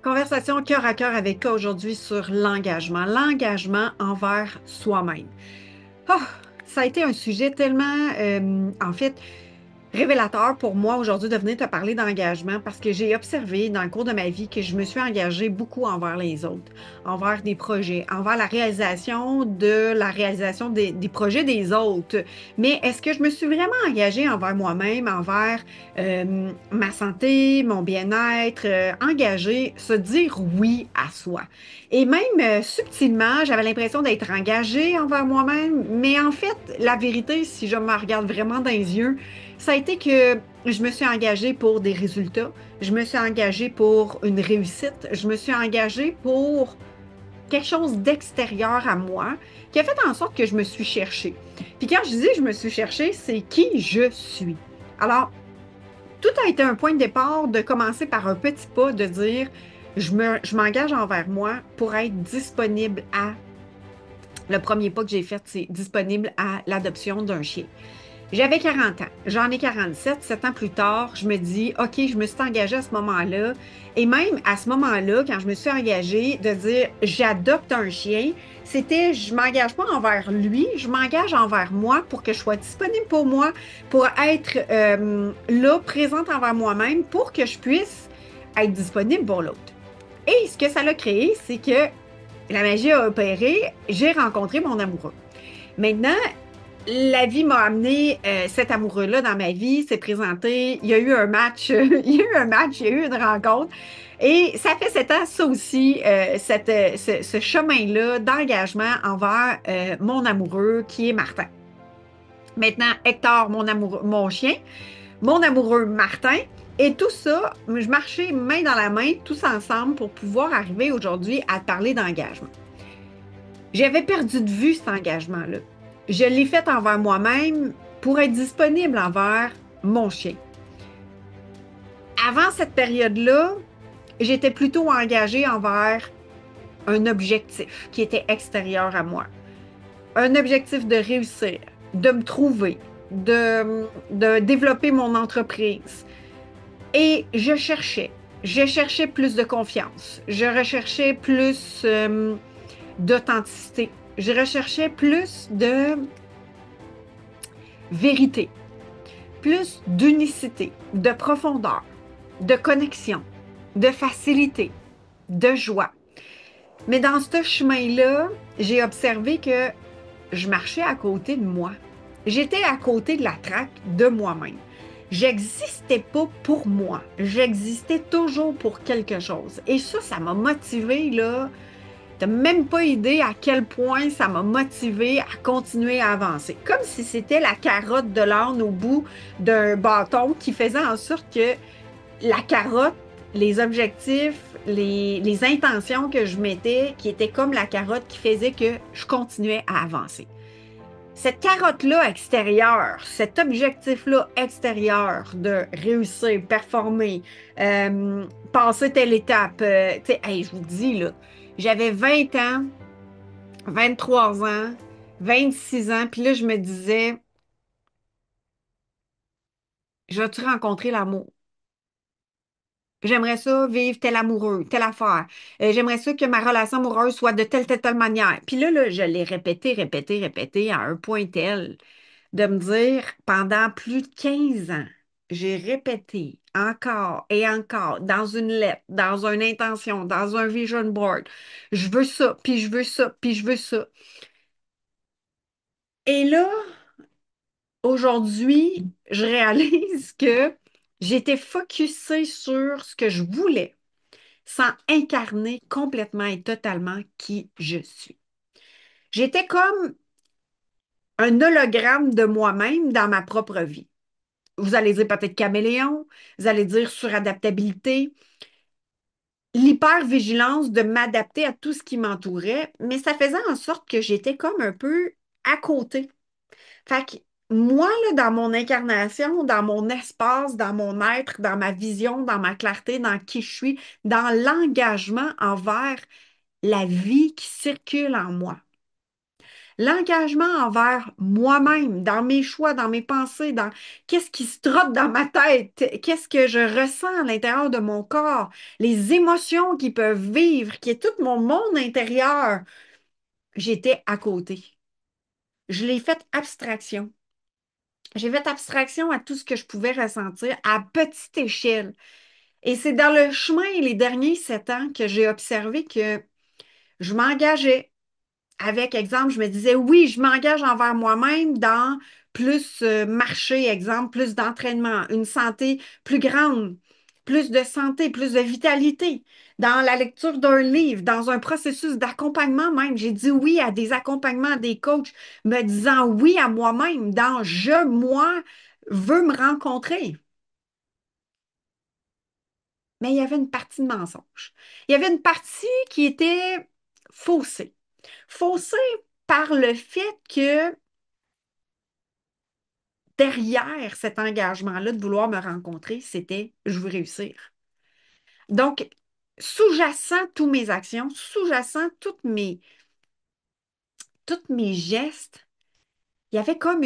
Conversation cœur à cœur avec toi aujourd'hui sur l'engagement envers soi-même. Ah, ça a été un sujet tellement, en fait, révélateur pour moi aujourd'hui de venir te parler d'engagement parce que j'ai observé dans le cours de ma vie que je me suis engagée beaucoup envers les autres, envers des projets, envers la réalisation des projets des autres. Mais est-ce que je me suis vraiment engagée envers moi-même, envers ma santé, mon bien-être, engagée, se dire oui à soi? Et même subtilement, j'avais l'impression d'être engagée envers moi-même, mais en fait, la vérité, si je me regarde vraiment dans les yeux, ça a été que je me suis engagée pour des résultats, je me suis engagée pour une réussite, je me suis engagée pour quelque chose d'extérieur à moi qui a fait en sorte que je me suis cherchée. Puis quand je dis je me suis cherchée, c'est qui je suis. Alors, tout a été un point de départ de commencer par un petit pas, de dire je m'engage envers moi pour être disponible à. Le premier pas que j'ai fait, c'est disponible à l'adoption d'un chien. J'avais 40 ans, j'en ai 47, 7 ans plus tard, je me dis, OK, je me suis engagée à ce moment-là. Et même à ce moment-là, quand je me suis engagée de dire, j'adopte un chien, c'était, je m'engage pas envers lui, je m'engage envers moi pour que je sois disponible pour moi, pour être là, présente envers moi-même, pour que je puisse être disponible pour l'autre. Et ce que ça l'a créé, c'est que la magie a opéré, j'ai rencontré mon amoureux. Maintenant, la vie m'a amené cet amoureux-là dans ma vie, s'est présenté, il y a eu un match, il y a eu un match, il y a eu une rencontre. Et ça fait 7 ans, ça aussi, ce chemin-là d'engagement envers mon amoureux qui est Martin. Maintenant, Hector, mon amoureux, mon chien, mon amoureux Martin, et tout ça, je marchais main dans la main, tous ensemble, pour pouvoir arriver aujourd'hui à parler d'engagement. J'avais perdu de vue cet engagement-là. Je l'ai fait envers moi-même pour être disponible envers mon chien. Avant cette période-là, j'étais plutôt engagée envers un objectif qui était extérieur à moi. Un objectif de réussir, de me trouver, de développer mon entreprise. Et je cherchais plus de confiance, je recherchais plus d'authenticité, je recherchais plus de vérité, plus d'unicité, de profondeur, de connexion, de facilité, de joie. Mais dans ce chemin-là, j'ai observé que je marchais à côté de moi. J'étais à côté de la traque de moi-même. J'existais pas pour moi. J'existais toujours pour quelque chose. Et ça m'a motivée, là. T'as même pas idée à quel point ça m'a motivée à continuer à avancer. Comme si c'était la carotte de l'âne au bout d'un bâton qui faisait en sorte que la carotte, les objectifs, les intentions que je mettais, qui étaient comme la carotte qui faisait que je continuais à avancer. Cette carotte-là extérieure, cet objectif-là extérieur de réussir, performer, passer telle étape, tu sais, hey, je vous dis, là, j'avais 20 ans, 23 ans, 26 ans, puis là, je me disais, je vais-tu rencontrer l'amour? J'aimerais ça vivre tel amoureux, telle affaire. J'aimerais ça que ma relation amoureuse soit de telle manière. Puis là, je l'ai répété à un point tel de me dire pendant plus de 15 ans, j'ai répété encore et encore dans une lettre, dans une intention, dans un vision board. Je veux ça, puis je veux ça, puis je veux ça. Et là, aujourd'hui, je réalise que j'étais focusée sur ce que je voulais sans incarner complètement et totalement qui je suis. J'étais comme un hologramme de moi-même dans ma propre vie. Vous allez dire peut-être caméléon, vous allez dire suradaptabilité, l'hypervigilance de m'adapter à tout ce qui m'entourait, mais ça faisait en sorte que j'étais comme un peu à côté. Fait que moi, là, dans mon incarnation, dans mon espace, dans mon être, dans ma vision, dans ma clarté, dans qui je suis, dans l'engagement envers la vie qui circule en moi. L'engagement envers moi-même, dans mes choix, dans mes pensées, dans qu'est-ce qui se trotte dans ma tête, qu'est-ce que je ressens à l'intérieur de mon corps, les émotions qui peuvent vivre, qui est tout mon monde intérieur. J'étais à côté. Je l'ai fait abstraction. J'ai fait abstraction à tout ce que je pouvais ressentir à petite échelle. Et c'est dans le chemin, les derniers 7 ans, que j'ai observé que je m'engageais avec, exemple, je me disais, oui, je m'engage envers moi-même dans plus marcher, exemple, plus d'entraînement, une santé plus grande, plus de santé, plus de vitalité, dans la lecture d'un livre, dans un processus d'accompagnement même. J'ai dit oui à des accompagnements, à des coachs, me disant oui à moi-même, dans je, moi, veux me rencontrer. Mais il y avait une partie de mensonge. Il y avait une partie qui était faussée. Faussée par le fait que derrière cet engagement-là de vouloir me rencontrer, c'était je veux réussir. Donc, sous-jacent toutes mes actions, sous-jacent tous mes gestes, il y avait comme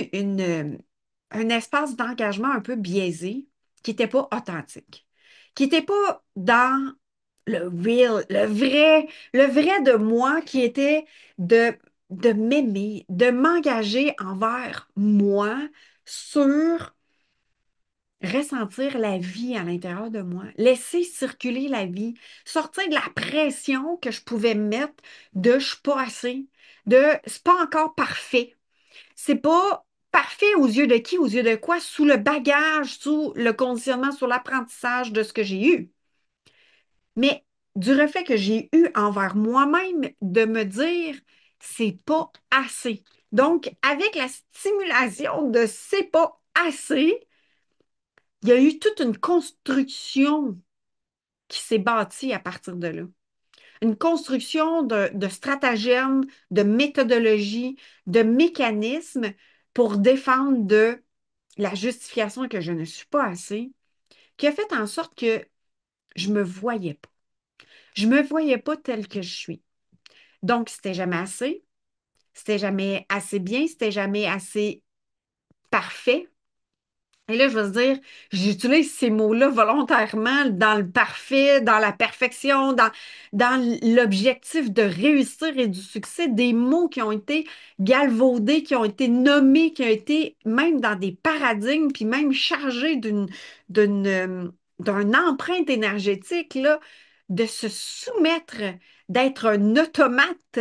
un espace d'engagement un peu biaisé qui n'était pas authentique, qui n'était pas dans le real, le vrai de moi qui était de m'aimer, de m'engager envers moi sur ressentir la vie à l'intérieur de moi, laisser circuler la vie, sortir de la pression que je pouvais me mettre de je suis pas assez, de c'est pas encore parfait. C'est pas parfait aux yeux de qui, aux yeux de quoi, sous le bagage, sous le conditionnement, sous l'apprentissage de ce que j'ai eu. Mais du reflet que j'ai eu envers moi-même de me dire c'est pas assez. Donc, avec la stimulation de c'est pas assez, il y a eu toute une construction qui s'est bâtie à partir de là. Une construction de stratagèmes, de méthodologies, de mécanismes pour défendre de la justification que je ne suis pas assez, qui a fait en sorte que je me voyais pas. Je me voyais pas telle que je suis. Donc, c'était jamais assez bien, c'était jamais assez parfait. Et là, je vais se dire, j'utilise ces mots-là volontairement dans le parfait, dans la perfection, dans l'objectif de réussir et du succès, des mots qui ont été galvaudés, qui ont été nommés, qui ont été même dans des paradigmes, puis même chargés d'une empreinte énergétique, là, de se soumettre, d'être un automate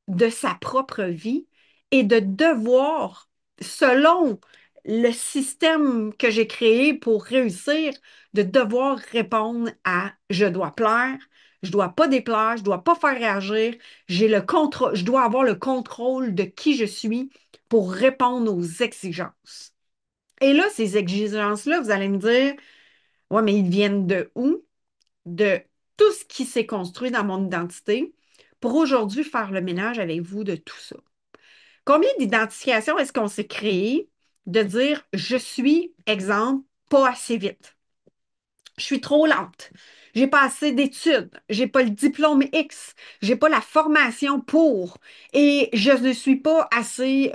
de sa propre vie et de devoir, selon le système que j'ai créé pour réussir, de devoir répondre à je dois plaire, je dois pas déplaire, je dois pas faire réagir, j'ai le contrôle, je dois avoir le contrôle de qui je suis pour répondre aux exigences. Et là, ces exigences-là, vous allez me dire, ouais, mais ils viennent de où? De tout ce qui s'est construit dans mon identité pour aujourd'hui faire le ménage avec vous de tout ça. Combien d'identifications est-ce qu'on s'est créé de dire je suis, exemple, pas assez vite. Je suis trop lente. J'ai pas assez d'études. J'ai pas le diplôme X. J'ai pas la formation pour. Et je ne suis pas assez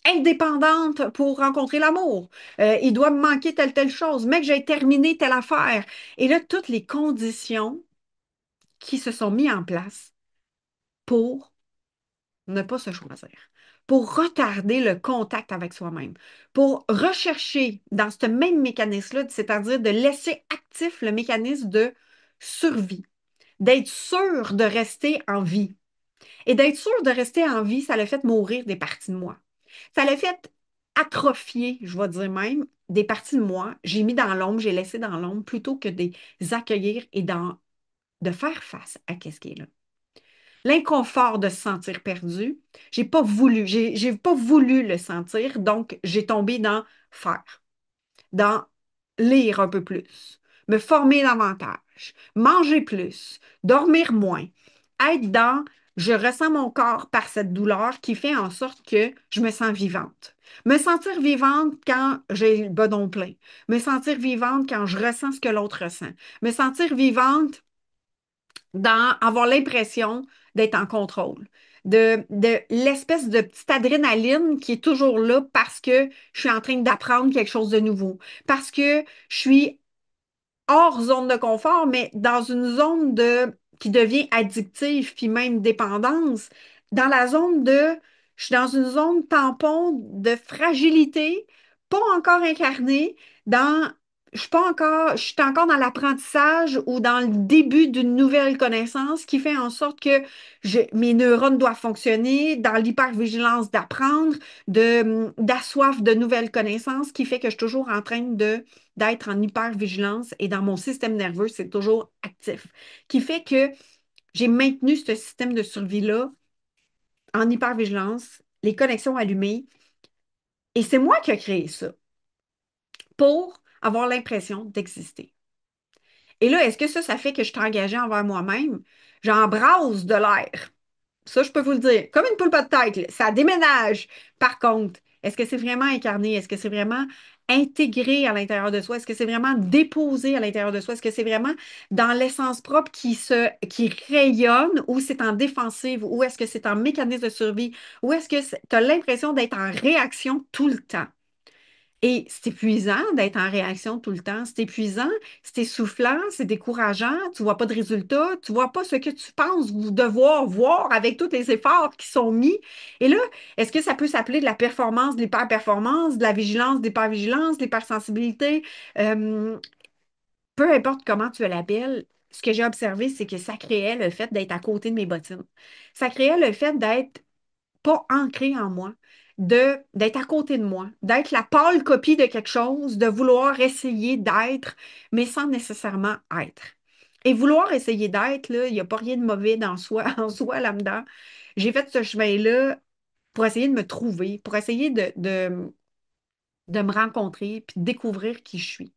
indépendante pour rencontrer l'amour. Il doit me manquer telle chose. Mais que j'ai terminé telle affaire. Et là, toutes les conditions qui se sont mises en place pour ne pas se choisir, pour retarder le contact avec soi-même, pour rechercher dans ce même mécanisme-là, c'est-à-dire de laisser actif le mécanisme de survie, d'être sûr de rester en vie. Et d'être sûr de rester en vie, ça l'a fait mourir des parties de moi. Ça l'a fait atrophier, je vais dire même, des parties de moi. J'ai mis dans l'ombre, j'ai laissé dans l'ombre plutôt que de les accueillir et de faire face à ce qui est là. L'inconfort de se sentir perdu, j'ai pas voulu le sentir, donc j'ai tombé dans faire, dans lire un peu plus, me former davantage, manger plus, dormir moins, être dans je ressens mon corps par cette douleur qui fait en sorte que je me sens vivante. Me sentir vivante quand j'ai le bedon plein. Me sentir vivante quand je ressens ce que l'autre ressent. Me sentir vivante dans avoir l'impression d'être en contrôle, de l'espèce de petite adrénaline qui est toujours là parce que je suis en train d'apprendre quelque chose de nouveau, parce que je suis hors zone de confort, mais dans une zone qui devient addictive, puis même dépendance, dans la zone je suis dans une zone tampon de fragilité, pas encore incarnée, je suis encore dans l'apprentissage ou dans le début d'une nouvelle connaissance qui fait en sorte que mes neurones doivent fonctionner dans l'hypervigilance d'apprendre, d'assoif de nouvelles connaissances, qui fait que je suis toujours en train d'être en hypervigilance et dans mon système nerveux, c'est toujours actif. Qui fait que j'ai maintenu ce système de survie-là en hypervigilance, les connexions allumées, et c'est moi qui ai créé ça pour avoir l'impression d'exister. Et là, est-ce que ça fait que je suis engagée envers moi-même? J'embrasse de l'air. Ça, je peux vous le dire. Comme une poule pas de tête, là. Ça déménage. Par contre, est-ce que c'est vraiment incarné? Est-ce que c'est vraiment intégré à l'intérieur de soi? Est-ce que c'est vraiment déposé à l'intérieur de soi? Est-ce que c'est vraiment dans l'essence propre qui rayonne ou c'est en défensive ou est-ce que c'est en mécanisme de survie ou est-ce que tu as l'impression d'être en réaction tout le temps? Et c'est épuisant d'être en réaction tout le temps. C'est épuisant, c'est essoufflant, c'est décourageant. Tu vois pas de résultats, tu vois pas ce que tu penses devoir voir avec tous les efforts qui sont mis. Et là, est-ce que ça peut s'appeler de la performance, de l'hyperperformance, de la vigilance, de l'hypervigilance, de l'hypersensibilité? Euh, Peu importe comment tu l'appelles, ce que j'ai observé, c'est que ça créait le fait d'être à côté de mes bottines. Ça créait le fait d'être pas ancré en moi, d'être à côté de moi, d'être la pâle copie de quelque chose, de vouloir essayer d'être, mais sans nécessairement être. Et vouloir essayer d'être, là, il n'y a pas rien de mauvais dans soi, en soi là-dedans. J'ai fait ce chemin-là pour essayer de me trouver, pour essayer de me rencontrer, puis de découvrir qui je suis.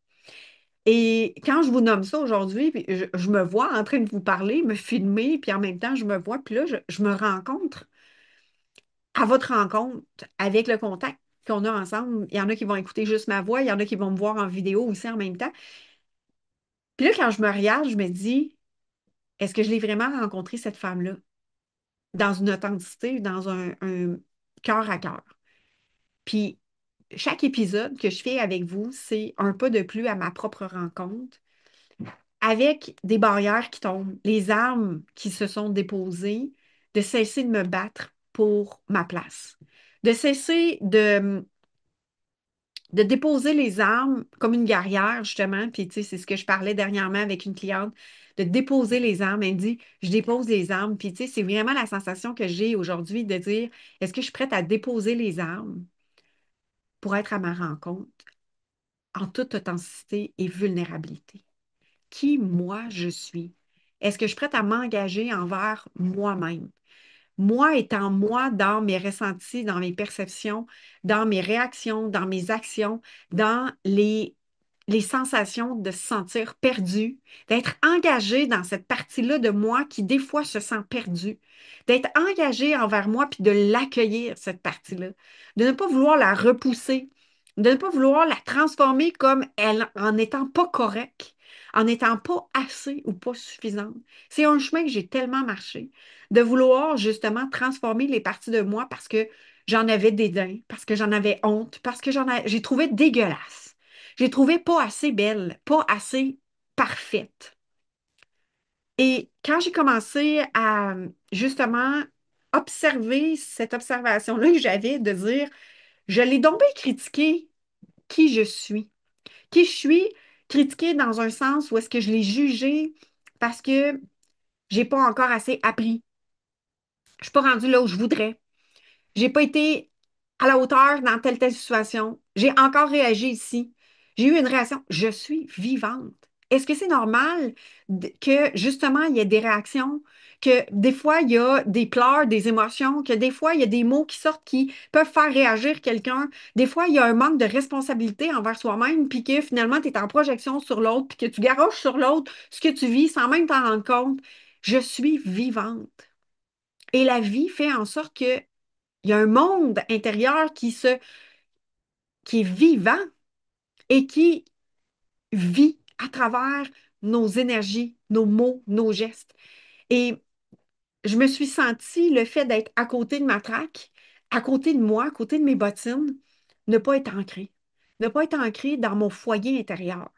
Et quand je vous nomme ça aujourd'hui, puis je me vois en train de vous parler, me filmer, puis en même temps, je me vois, puis là, je me rencontre à votre rencontre, avec le contact qu'on a ensemble. Il y en a qui vont écouter juste ma voix, il y en a qui vont me voir en vidéo aussi en même temps. Puis là, quand je me regarde, je me dis, est-ce que je l'ai vraiment rencontré, cette femme-là, dans une authenticité, dans un cœur à cœur? Puis chaque épisode que je fais avec vous, c'est un pas de plus à ma propre rencontre, avec des barrières qui tombent, les armes qui se sont déposées, de cesser de me battre pour ma place, de cesser de déposer les armes comme une guerrière, justement. Puis, tu sais, c'est ce que je parlais dernièrement avec une cliente, de déposer les armes. Elle me dit, je dépose les armes. Puis, tu sais, c'est vraiment la sensation que j'ai aujourd'hui de dire, est-ce que je suis prête à déposer les armes pour être à ma rencontre en toute authenticité et vulnérabilité? Qui, moi, je suis? Est-ce que je suis prête à m'engager envers moi-même? Moi étant moi dans mes ressentis, dans mes perceptions, dans mes réactions, dans mes actions, dans les sensations de se sentir perdu, d'être engagé dans cette partie-là de moi qui des fois se sent perdue, d'être engagé envers moi puis de l'accueillir, cette partie-là, de ne pas vouloir la repousser, de ne pas vouloir la transformer comme elle en n'étant pas correcte, en n'étant pas assez ou pas suffisante. C'est un chemin que j'ai tellement marché de vouloir justement transformer les parties de moi parce que j'en avais dédain, parce que j'en avais honte, parce que j'ai trouvé dégueulasse. J'ai trouvé pas assez belle, pas assez parfaite. Et quand j'ai commencé à justement observer cette observation-là que j'avais de dire, je l'ai donc bien critiqué qui je suis. Qui je suis, critiqué dans un sens où est-ce que je l'ai jugé parce que j'ai pas encore assez appris. Je suis pas rendue là où je voudrais. J'ai pas été à la hauteur dans telle situation. J'ai encore réagi ici. J'ai eu une réaction. Je suis vivante. Est-ce que c'est normal que justement il y ait des réactions, que des fois il y a des pleurs, des émotions, que des fois il y a des mots qui sortent qui peuvent faire réagir quelqu'un. Des fois il y a un manque de responsabilité envers soi-même, puis que finalement tu es en projection sur l'autre, puis que tu garoches sur l'autre ce que tu vis sans même t'en rendre compte. Je suis vivante. Et la vie fait en sorte que il y a un monde intérieur qui est vivant et qui vit à travers nos énergies, nos mots, nos gestes. Et je me suis sentie le fait d'être à côté de ma traque, à côté de moi, à côté de mes bottines, ne pas être ancrée. Ne pas être ancrée dans mon foyer intérieur,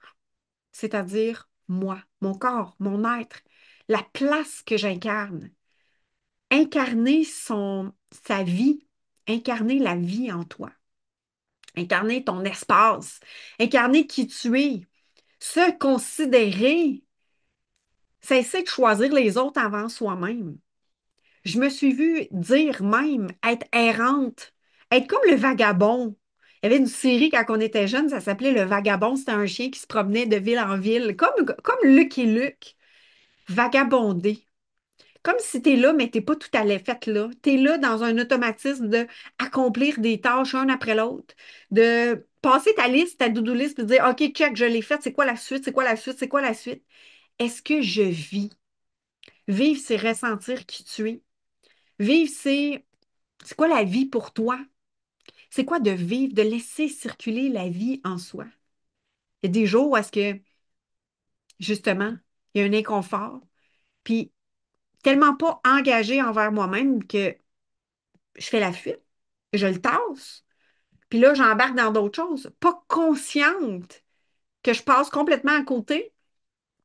c'est-à-dire moi, mon corps, mon être, la place que j'incarne. Incarner sa vie, incarner la vie en toi, incarner ton espace, incarner qui tu es, se considérer, cesser de choisir les autres avant soi-même. Je me suis vue dire même être errante, être comme le vagabond. Il y avait une série quand on était jeune, ça s'appelait Le Vagabond. C'était un chien qui se promenait de ville en ville, comme Lucky Luke, vagabondé. Comme si tu es là, mais tu n'es pas tout à fait là. Tu es là dans un automatisme de accomplir des tâches un après l'autre, de passer ta liste, ta to-do list, puis de dire, OK, check, je l'ai faite, c'est quoi la suite, c'est quoi la suite, c'est quoi la suite? Est-ce que je vis? Vivre, c'est ressentir qui tu es. Vivre, c'est quoi la vie pour toi? C'est quoi de vivre, de laisser circuler la vie en soi? Il y a des jours où est-ce que, justement, il y a un inconfort, puis tellement pas engagé envers moi-même que je fais la fuite, je le tasse. Puis là, j'embarque dans d'autres choses, pas consciente que je passe complètement à côté,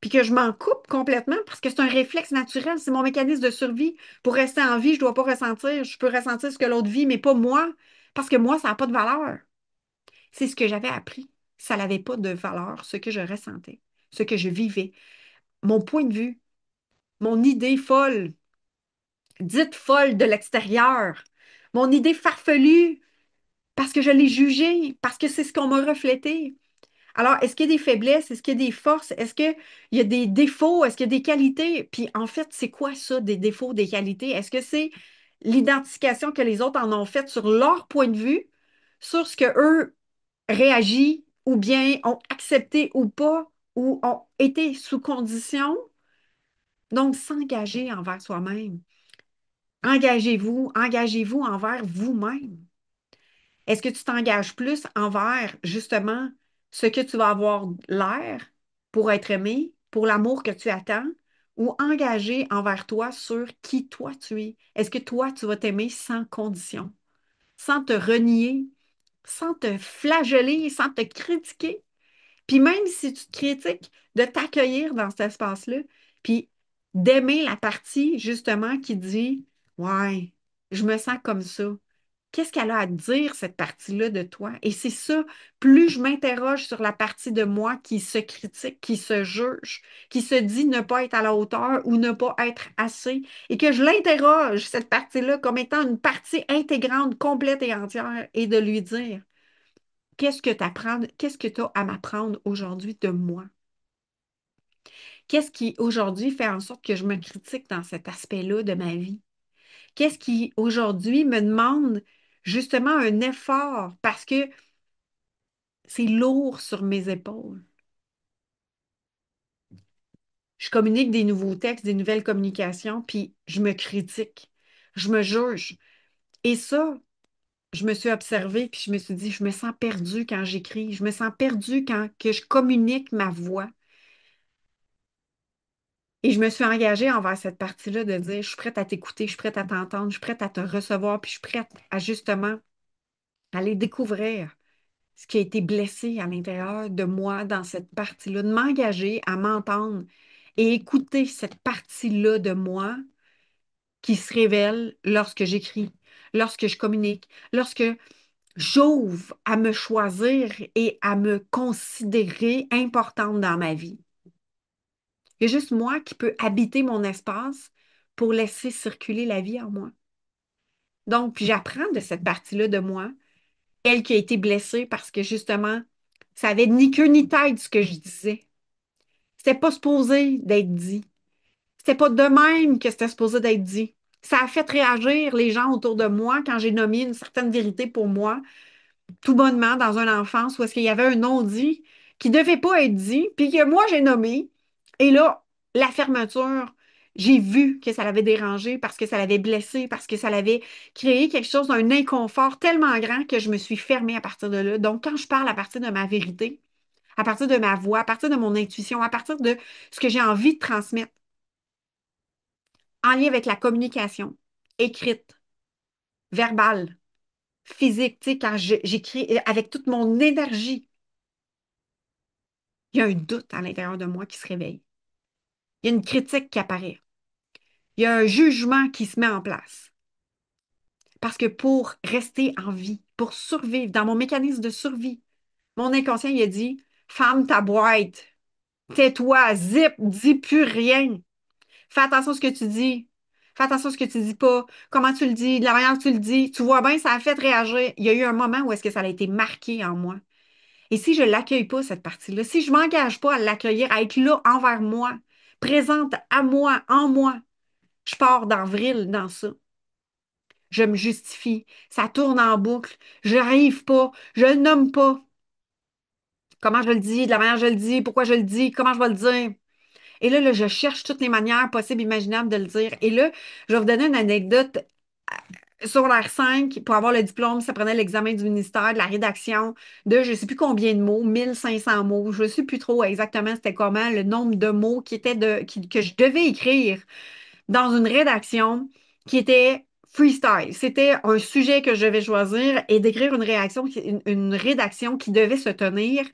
puis que je m'en coupe complètement parce que c'est un réflexe naturel, c'est mon mécanisme de survie. Pour rester en vie, je ne dois pas ressentir. Je peux ressentir ce que l'autre vit, mais pas moi, parce que moi, ça n'a pas de valeur. C'est ce que j'avais appris. Ça n'avait pas de valeur, ce que je ressentais, ce que je vivais, mon point de vue, mon idée folle, dite folle de l'extérieur, mon idée farfelue parce que je l'ai jugée, parce que c'est ce qu'on m'a reflété. Alors, est-ce qu'il y a des faiblesses? Est-ce qu'il y a des forces? Est-ce qu'il y a des défauts? Est-ce qu'il y a des qualités? Puis en fait, c'est quoi ça, des défauts, des qualités? Est-ce que c'est l'identification que les autres en ont faite sur leur point de vue, sur ce que eux réagissent ou bien ont accepté ou pas, ou ont été sous condition? Donc, s'engager envers soi-même. Engagez-vous envers vous-même. Est-ce que tu t'engages plus envers justement ce que tu vas avoir l'air pour être aimé, pour l'amour que tu attends, ou engagé envers toi sur qui toi tu es? Est-ce que toi tu vas t'aimer sans condition, sans te renier, sans te flageller, sans te critiquer? Puis même si tu te critiques, de t'accueillir dans cet espace-là, puis d'aimer la partie justement qui dit, ouais, je me sens comme ça. Qu'est-ce qu'elle a à dire, cette partie-là de toi? Et c'est ça, plus je m'interroge sur la partie de moi qui se critique, qui se juge, qui se dit ne pas être à la hauteur ou ne pas être assez, et que je l'interroge, cette partie-là, comme étant une partie intégrante, complète et entière, et de lui dire, qu'est-ce que tu as à m'apprendre aujourd'hui de moi? Qu'est-ce qui aujourd'hui fait en sorte que je me critique dans cet aspect-là de ma vie? Qu'est-ce qui aujourd'hui me demande justement un effort parce que c'est lourd sur mes épaules? Je communique des nouveaux textes, des nouvelles communications, puis je me critique, je me juge. Et ça, je me suis observée, puis je me suis dit, je me sens perdue quand j'écris, je me sens perdue quand que je communique ma voix. Et je me suis engagée envers cette partie-là de dire, je suis prête à t'écouter, je suis prête à t'entendre, je suis prête à te recevoir, puis je suis prête à justement aller découvrir ce qui a été blessé à l'intérieur de moi dans cette partie-là, de m'engager à m'entendre et écouter cette partie-là de moi qui se révèle lorsque j'écris, lorsque je communique, lorsque j'ouvre à me choisir et à me considérer importante dans ma vie. Il y a juste moi qui peux habiter mon espace pour laisser circuler la vie en moi. Donc, puis j'apprends de cette partie-là de moi, elle qui a été blessée parce que justement, ça avait ni queue ni tête ce que je disais. C'était pas supposé d'être dit. C'était pas de même que c'était supposé d'être dit. Ça a fait réagir les gens autour de moi quand j'ai nommé une certaine vérité pour moi, tout bonnement dans une enfance où est-ce qu'il y avait un non-dit qui devait pas être dit, puis que moi j'ai nommé. Et là, la fermeture, j'ai vu que ça l'avait dérangé parce que ça l'avait blessé, parce que ça l'avait créé quelque chose d'un inconfort tellement grand que je me suis fermée à partir de là. Donc, quand je parle à partir de ma vérité, à partir de ma voix, à partir de mon intuition, à partir de ce que j'ai envie de transmettre, en lien avec la communication, écrite, verbale, physique, tu sais, quand j'écris avec toute mon énergie, il y a un doute à l'intérieur de moi qui se réveille. Il y a une critique qui apparaît. Il y a un jugement qui se met en place. Parce que pour rester en vie, pour survivre, dans mon mécanisme de survie, mon inconscient, il a dit, ferme ta boîte, tais-toi, zip, dis plus rien. Fais attention à ce que tu dis. Fais attention à ce que tu dis pas. Comment tu le dis, de la manière que tu le dis. Tu vois bien, ça a fait réagir. Il y a eu un moment où est-ce que ça a été marqué en moi. Et si je ne l'accueille pas, cette partie-là, si je ne m'engage pas à l'accueillir, à être là envers moi, présente à moi, en moi, je pars dans vrille dans ça. Je me justifie. Ça tourne en boucle. Je n'arrive pas. Je ne le nomme pas. Comment je le dis, de la manière que je le dis, pourquoi je le dis, comment je vais le dire. Et là, je cherche toutes les manières possibles, imaginables de le dire. Et là, je vais vous donner une anecdote. Sur l'R 5, pour avoir le diplôme, ça prenait l'examen du ministère, de la rédaction de je ne sais plus combien de mots, 1500 mots. Je ne sais plus trop exactement c'était comment le nombre de mots que je devais écrire dans une rédaction qui était freestyle. C'était un sujet que je devais choisir et d'écrire une rédaction qui devait se tenir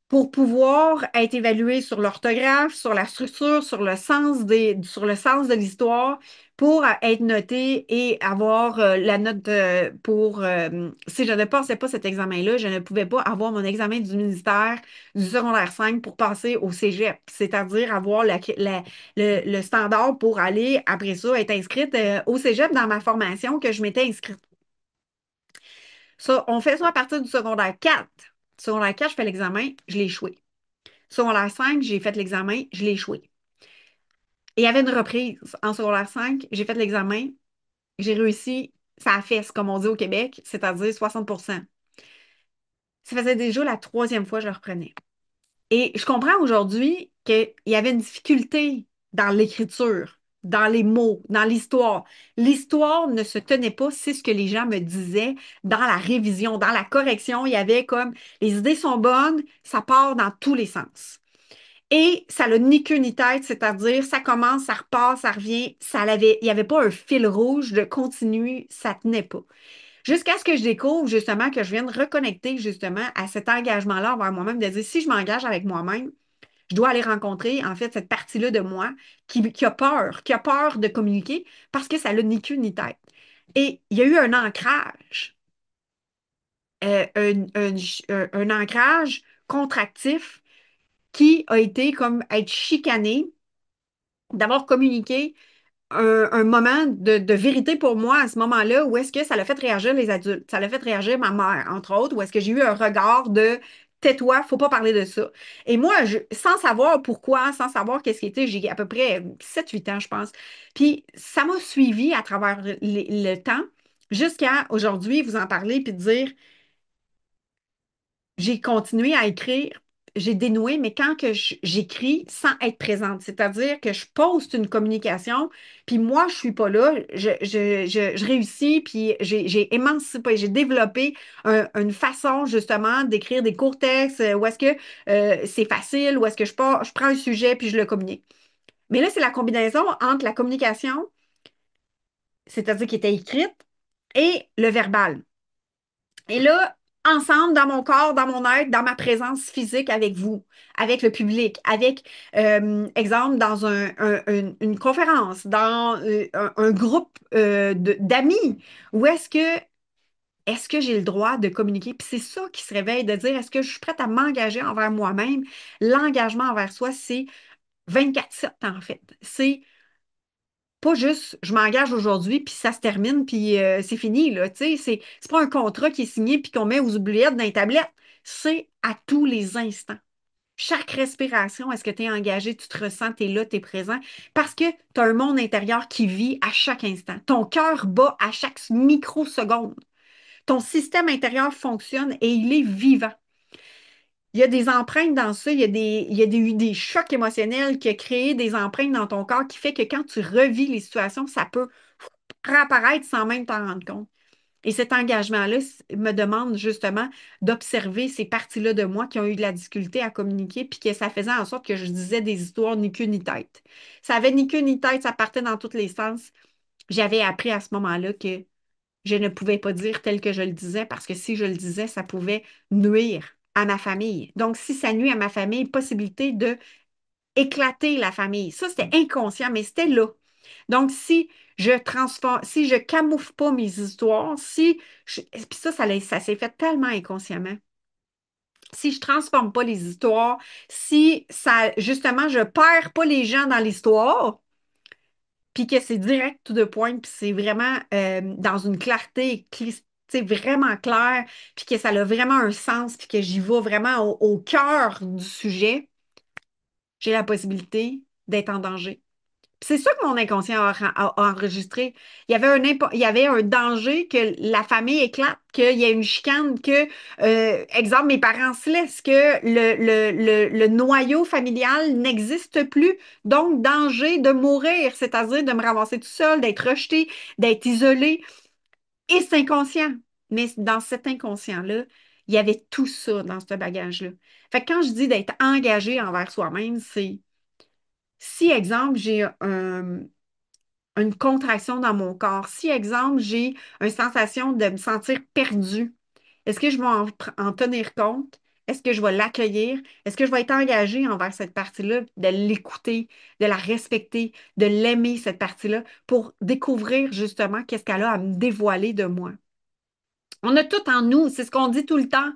pour pouvoir être évalué sur l'orthographe, sur la structure, sur le sens de l'histoire, pour être noté et avoir la note si je ne passais pas cet examen-là, je ne pouvais pas avoir mon examen du ministère du secondaire 5 pour passer au cégep, c'est-à-dire avoir le standard pour aller, après ça, être inscrite au cégep dans ma formation que je m'étais inscrite. Ça, on fait ça à partir du secondaire 4. Secondaire 4, je fais l'examen, je l'ai échoué. Secondaire 5, j'ai fait l'examen, je l'ai échoué. Et il y avait une reprise. En secondaire 5, j'ai fait l'examen, j'ai réussi, ça a fait, comme on dit au Québec, c'est-à-dire 60%. Ça faisait déjà la troisième fois que je le reprenais. Et je comprends aujourd'hui qu'il y avait une difficulté dans l'écriture, dans les mots, dans l'histoire. L'histoire ne se tenait pas, c'est ce que les gens me disaient dans la révision, dans la correction. Il y avait comme les idées sont bonnes, ça part dans tous les sens. Et ça n'a ni queue ni tête, c'est-à-dire ça commence, ça repart, ça revient. Il n'y avait pas un fil rouge de continu, ça tenait pas. Jusqu'à ce que je découvre justement que je vienne reconnecter justement à cet engagement-là envers moi-même, de dire si je m'engage avec moi-même, je dois aller rencontrer en fait cette partie-là de moi qui a peur de communiquer parce que ça n'a ni queue ni tête. Et il y a eu un ancrage, un ancrage contractif qui a été comme être chicané d'avoir communiqué un moment de vérité pour moi à ce moment-là où est-ce que ça l'a fait réagir les adultes. Ça l'a fait réagir ma mère, entre autres, où est-ce que j'ai eu un regard de tais-toi, faut pas parler de ça. Et moi, sans savoir pourquoi, sans savoir qu'est-ce qui était, j'ai à peu près 7 8 ans, je pense. Puis ça m'a suivi à travers le temps jusqu'à aujourd'hui, vous en parler puis dire j'ai continué à écrire, j'ai dénoué, mais quand que j'écris sans être présente, c'est-à-dire que je poste une communication, puis moi, je suis pas là, je réussis, puis j'ai émancipé, j'ai développé une façon justement d'écrire des courts textes, où est-ce que c'est facile, où est-ce que je prends un sujet, puis je le communique. Mais là, c'est la combinaison entre la communication, c'est-à-dire qui était écrite, et le verbal. Et là, ensemble, dans mon corps, dans mon être, dans ma présence physique avec vous, avec le public, avec, exemple, dans une conférence, dans un groupe d'amis, où est-ce que j'ai le droit de communiquer? Puis c'est ça qui se réveille, de dire, est-ce que je suis prête à m'engager envers moi-même? L'engagement envers soi, c'est 24/7 en fait. C'est pas juste je m'engage aujourd'hui, puis ça se termine, puis c'est fini, là. Tu sais, c'est pas un contrat qui est signé puis qu'on met aux oubliettes dans les tablettes. C'est à tous les instants. Chaque respiration, est-ce que tu es engagé, tu te ressens, tu es là, tu es présent? Parce que tu as un monde intérieur qui vit à chaque instant. Ton cœur bat à chaque microseconde. Ton système intérieur fonctionne et il est vivant. Il y a des empreintes dans ça, eu des chocs émotionnels qui ont créé des empreintes dans ton corps qui fait que quand tu revis les situations, ça peut réapparaître sans même t'en rendre compte. Et cet engagement-là me demande justement d'observer ces parties-là de moi qui ont eu de la difficulté à communiquer, puis que ça faisait en sorte que je disais des histoires ni queue ni tête. Ça avait ni queue ni tête, ça partait dans tous les sens. J'avais appris à ce moment-là que je ne pouvais pas dire tel que je le disais parce que si je le disais, ça pouvait nuire à ma famille. Donc, si ça nuit à ma famille, possibilité de éclater la famille. Ça, c'était inconscient, mais c'était là. Donc, si je transforme, si je camoufle pas mes histoires, puis ça s'est fait tellement inconsciemment. Si je transforme pas les histoires, si ça, justement, je perds pas les gens dans l'histoire, puis que c'est direct tout de point, puis c'est vraiment dans une clarté, c'est vraiment clair, puis que ça a vraiment un sens, puis que j'y vais vraiment au cœur du sujet, j'ai la possibilité d'être en danger. C'est ça que mon inconscient a enregistré. Il y avait un danger que la famille éclate, qu'il y ait une chicane, que, exemple, mes parents se laissent, que le noyau familial n'existe plus. Donc, danger de mourir, c'est-à-dire de me ramasser tout seul, d'être rejeté, d'être isolé. Et c'est inconscient. Mais dans cet inconscient-là, il y avait tout ça dans ce bagage-là. Fait que quand je dis d'être engagé envers soi-même, c'est si, exemple, j'ai une contraction dans mon corps. Si, exemple, j'ai une sensation de me sentir perdue, est-ce que je vais en tenir compte? Est-ce que je vais l'accueillir? Est-ce que je vais être engagée envers cette partie-là, de l'écouter, de la respecter, de l'aimer, cette partie-là, pour découvrir justement qu'est-ce qu'elle a à me dévoiler de moi? On a tout en nous, c'est ce qu'on dit tout le temps,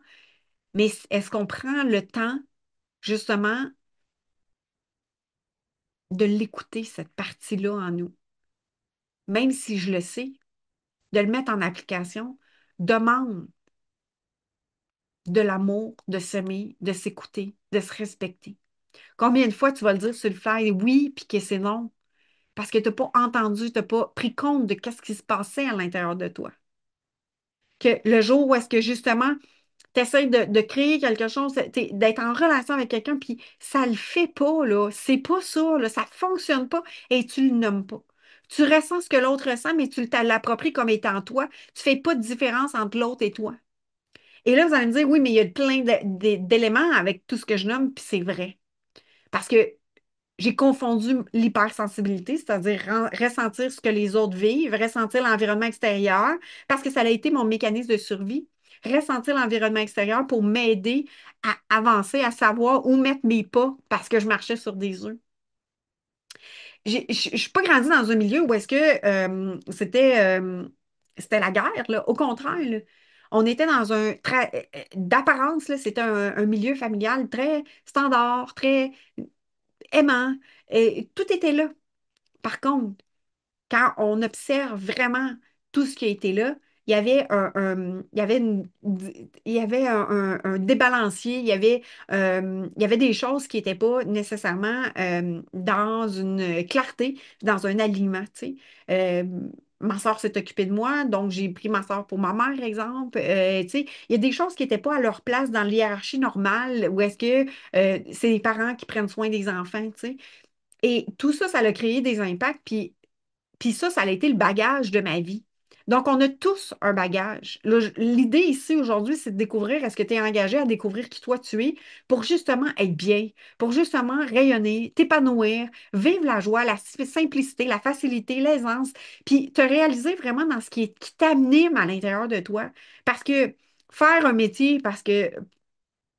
mais est-ce qu'on prend le temps, justement, de l'écouter, cette partie-là en nous? Même si je le sais, de le mettre en application, demande de l'amour, de s'aimer, de s'écouter, de se respecter. Combien de fois tu vas le dire sur le fly, oui, puis que c'est non, parce que tu n'as pas entendu, tu n'as pas pris compte de ce qui se passait à l'intérieur de toi. Que le jour où est-ce que justement, tu essaies de créer quelque chose, d'être en relation avec quelqu'un, puis ça le fait pas, là. C'est pas ça, là. Ça fonctionne pas et tu le nommes pas. Tu ressens ce que l'autre ressent, mais tu l'appropries comme étant toi. Tu fais pas de différence entre l'autre et toi. Et là, vous allez me dire, oui, mais il y a plein d'éléments avec tout ce que je nomme, puis c'est vrai. Parce que j'ai confondu l'hypersensibilité, c'est-à-dire ressentir ce que les autres vivent, ressentir l'environnement extérieur, parce que ça a été mon mécanisme de survie. Ressentir l'environnement extérieur pour m'aider à avancer, à savoir où mettre mes pas, parce que je marchais sur des œufs. Je ne suis pas grandie dans un milieu où est-ce que c'était la guerre, là. Au contraire, là. On était dans d'apparence, là, c'était un milieu familial très standard, très aimant. Et tout était là. Par contre, quand on observe vraiment tout ce qui a été là, il y avait un débalancier, il y avait des choses qui n'étaient pas nécessairement dans une clarté, dans un alignement, tu sais. Euh, Ma soeur s'est occupée de moi, donc j'ai pris ma soeur pour ma mère, exemple. Tu sais, il y a des choses qui n'étaient pas à leur place dans l'hiérarchie normale, où est-ce que c'est les parents qui prennent soin des enfants, tu sais. Et tout ça, ça a créé des impacts, puis ça a été le bagage de ma vie. Donc, on a tous un bagage. L'idée ici aujourd'hui, c'est de découvrir, est-ce que tu es engagé à découvrir qui toi tu es pour justement être bien, pour justement rayonner, t'épanouir, vivre la joie, la simplicité, la facilité, l'aisance, puis te réaliser vraiment dans qui t'anime à l'intérieur de toi. Parce que faire un métier, parce que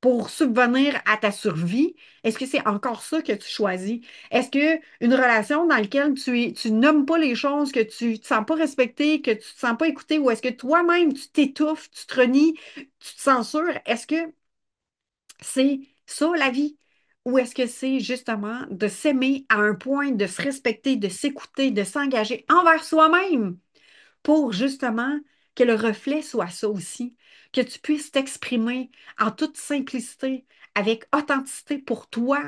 pour subvenir à ta survie, est-ce que c'est encore ça que tu choisis? Est-ce que une relation dans laquelle tu nommes pas les choses, que tu te sens pas respecté, que tu te sens pas écouté, ou est-ce que toi-même tu t'étouffes, tu te renies, tu te censures, est-ce que c'est ça la vie? Ou est-ce que c'est justement de s'aimer à un point, de se respecter, de s'écouter, de s'engager envers soi-même? Pour justement que le reflet soit ça aussi, que tu puisses t'exprimer en toute simplicité, avec authenticité pour toi.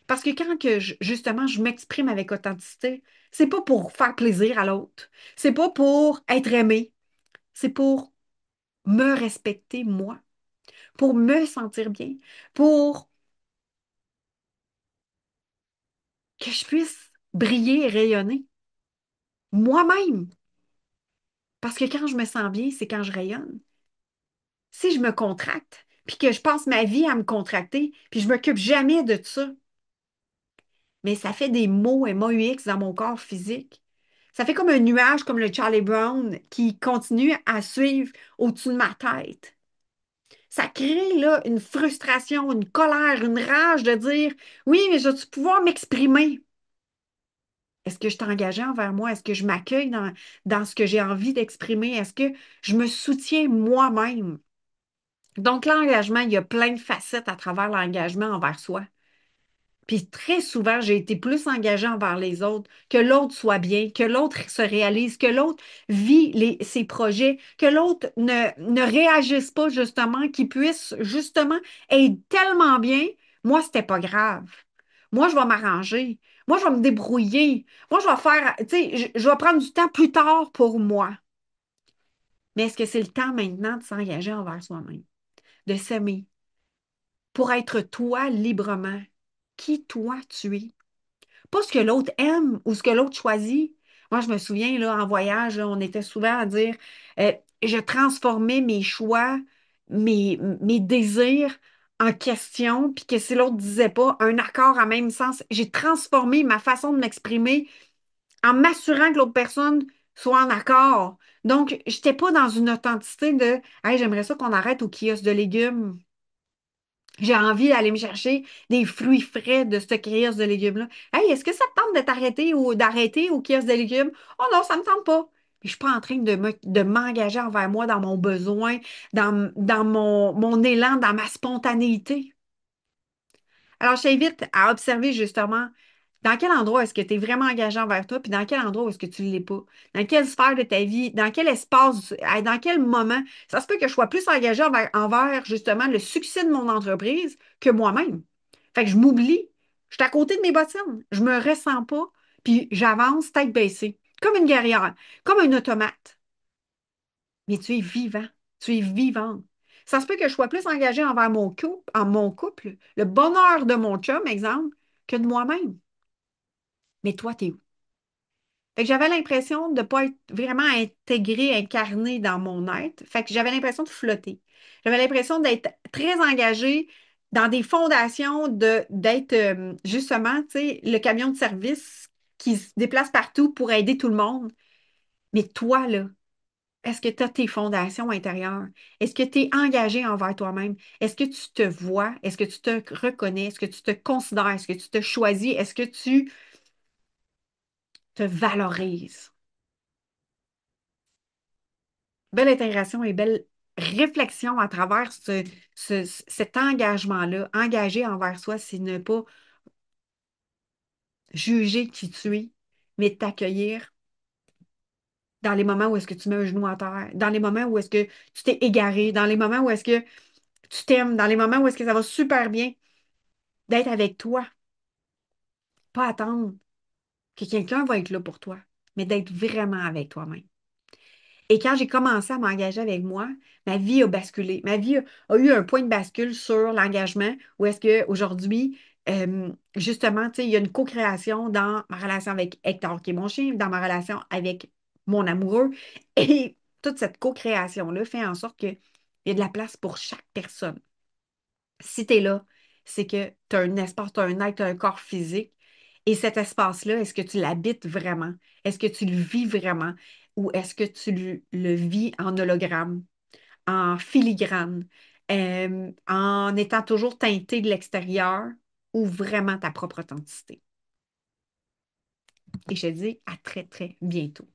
Parce que quand justement je m'exprime avec authenticité, c'est pas pour faire plaisir à l'autre, c'est pas pour être aimé, c'est pour me respecter moi, pour me sentir bien, pour que je puisse briller et rayonner moi-même. Parce que quand je me sens bien, c'est quand je rayonne. Si je me contracte, puis que je passe ma vie à me contracter, puis je m'occupe jamais de ça, mais ça fait des mots MAUX dans mon corps physique. Ça fait comme un nuage, comme le Charlie Brown, qui continue à suivre au-dessus de ma tête. Ça crée là une frustration, une colère, une rage de dire oui, mais je dois pouvoir m'exprimer. Est-ce que je suis engagée envers moi? Est-ce que je m'accueille dans ce que j'ai envie d'exprimer? Est-ce que je me soutiens moi-même? Donc, l'engagement, il y a plein de facettes à travers l'engagement envers soi. Puis très souvent, j'ai été plus engagée envers les autres, que l'autre soit bien, que l'autre se réalise, que l'autre vit ses projets, que l'autre ne réagisse pas justement, qu'il puisse justement être tellement bien. Moi, c'était pas grave. Moi, je vais m'arranger. Moi, je vais me débrouiller. Moi, je vais faire, tu sais, je vais prendre du temps plus tard pour moi. Mais est-ce que c'est le temps maintenant de s'engager envers soi-même, de s'aimer pour être toi librement? Qui toi tu es? Pas ce que l'autre aime ou ce que l'autre choisit. Moi, je me souviens, là, en voyage, là, on était souvent à dire, euh, je transformais mes choix, mes désirs en questions, puis que si l'autre disait pas un accord en même sens, j'ai transformé ma façon de m'exprimer en m'assurant que l'autre personne soit en accord. Donc, je n'étais pas dans une authenticité de, hey, j'aimerais ça qu'on arrête au kiosque de légumes. J'ai envie d'aller me chercher des fruits frais de ce kiosque de légumes-là. Hey, est-ce que ça te tente de t'arrêter ou d'arrêter au kiosque de légumes? Oh non, ça ne me tente pas. Puis je suis pas en train de m'engager envers moi dans mon besoin, dans mon élan, dans ma spontanéité. Alors, je t'invite à observer justement dans quel endroit est-ce que tu es vraiment engagé envers toi, puis dans quel endroit est-ce que tu ne l'es pas. Dans quelle sphère de ta vie, dans quel espace, dans quel moment. Ça se peut que je sois plus engagée envers justement le succès de mon entreprise que moi-même. Fait que je m'oublie. Je suis à côté de mes bottines. Je me ressens pas, puis j'avance tête baissée, comme une guerrière, comme un automate. Mais tu es vivant, tu es vivante. Ça se peut que je sois plus engagée envers mon couple, le bonheur de mon chum, exemple, que de moi-même. Mais toi, t'es où? Fait que j'avais l'impression de ne pas être vraiment intégrée, incarnée dans mon être. Fait que j'avais l'impression de flotter. J'avais l'impression d'être très engagée dans des fondations, d'être justement, tu sais, le camion de service qui se déplace partout pour aider tout le monde. Mais toi, là, est-ce que tu as tes fondations intérieures? Est-ce que tu es engagé envers toi-même? Est-ce que tu te vois? Est-ce que tu te reconnais? Est-ce que tu te considères? Est-ce que tu te choisis? Est-ce que tu te valorises? Belle intégration et belle réflexion à travers cet engagement-là. Engagé envers soi, c'est ne pas juger qui tu es, mais t'accueillir dans les moments où est-ce que tu mets un genou à terre, dans les moments où est-ce que tu t'es égaré, dans les moments où est-ce que tu t'aimes, dans les moments où est-ce que ça va super bien, d'être avec toi, pas attendre que quelqu'un va être là pour toi, mais d'être vraiment avec toi-même. Et quand j'ai commencé à m'engager avec moi, ma vie a basculé. Ma vie a eu un point de bascule sur l'engagement où est-ce qu'aujourd'hui, justement, tu sais, il y a une co-création dans ma relation avec Hector, qui est mon chien, dans ma relation avec mon amoureux. Et toute cette co-création-là fait en sorte qu'il y a de la place pour chaque personne. Si tu es là, c'est que tu as un espace, tu as un être, tu as un corps physique. Et cet espace-là, est-ce que tu l'habites vraiment? Est-ce que tu le vis vraiment? Ou est-ce que tu le vis en hologramme, en filigrane, en étant toujours teinté de l'extérieur ou vraiment ta propre authenticité? Et je te dis à très, très bientôt.